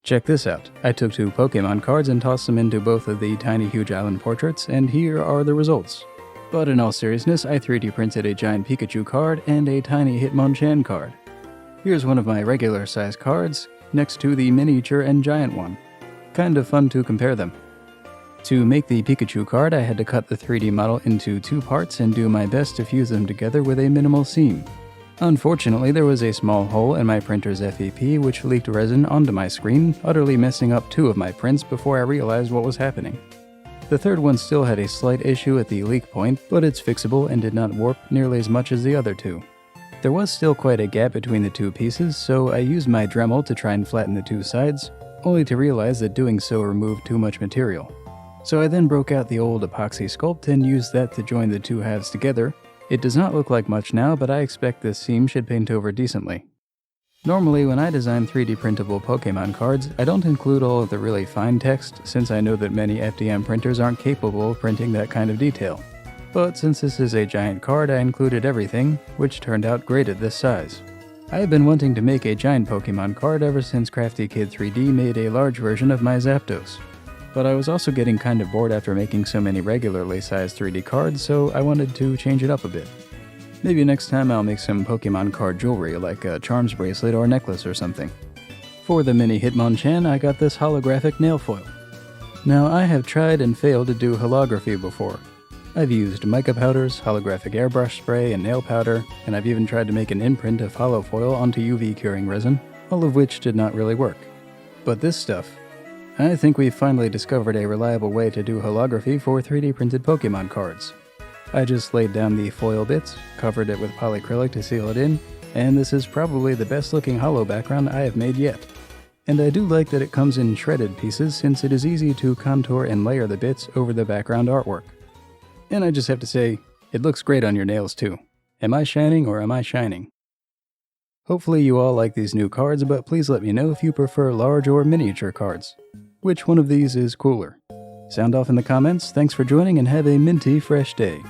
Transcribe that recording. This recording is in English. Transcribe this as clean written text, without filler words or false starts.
Check this out. I took 2 Pokemon cards and tossed them into both of the Tiny Huge Island portraits, and here are the results. But in all seriousness, I 3D printed a giant Pikachu card and a tiny Hitmonchan card. Here's one of my regular size cards, next to the miniature and giant one. Kind of fun to compare them. To make the Pikachu card, I had to cut the 3D model into 2 parts and do my best to fuse them together with a minimal seam. Unfortunately, there was a small hole in my printer's FEP which leaked resin onto my screen, utterly messing up 2 of my prints before I realized what was happening. The third one still had a slight issue at the leak point, but it's fixable and did not warp nearly as much as the other 2. There was still quite a gap between the 2 pieces, so I used my Dremel to try and flatten the 2 sides, only to realize that doing so removed too much material. So I then broke out the old epoxy sculpt and used that to join the 2 halves together. It does not look like much now, but I expect this seam should paint over decently. Normally, when I design 3D printable Pokemon cards, I don't include all of the really fine text, since I know that many FDM printers aren't capable of printing that kind of detail. But since this is a giant card, I included everything, which turned out great at this size. I have been wanting to make a giant Pokemon card ever since Crafty Kid 3D made a large version of my Zapdos. But I was also getting kind of bored after making so many regularly sized 3D cards, so I wanted to change it up a bit. Maybe next time I'll make some Pokemon card jewelry, like a charms bracelet or necklace or something. For the mini Hitmonchan, I got this holographic nail foil. Now, I have tried and failed to do holography before. I've used mica powders, holographic airbrush spray, and nail powder, and I've even tried to make an imprint of holo foil onto UV curing resin, all of which did not really work. But this stuff, I think we've finally discovered a reliable way to do holography for 3D printed Pokemon cards. I just laid down the foil bits, covered it with polyacrylic to seal it in, and this is probably the best looking holo background I have made yet. And I do like that it comes in shredded pieces since it is easy to contour and layer the bits over the background artwork. And I just have to say, it looks great on your nails too. Am I shining or am I shining? Hopefully you all like these new cards, but please let me know if you prefer large or miniature cards. Which one of these is cooler? Sound off in the comments. Thanks for joining and have a minty fresh day.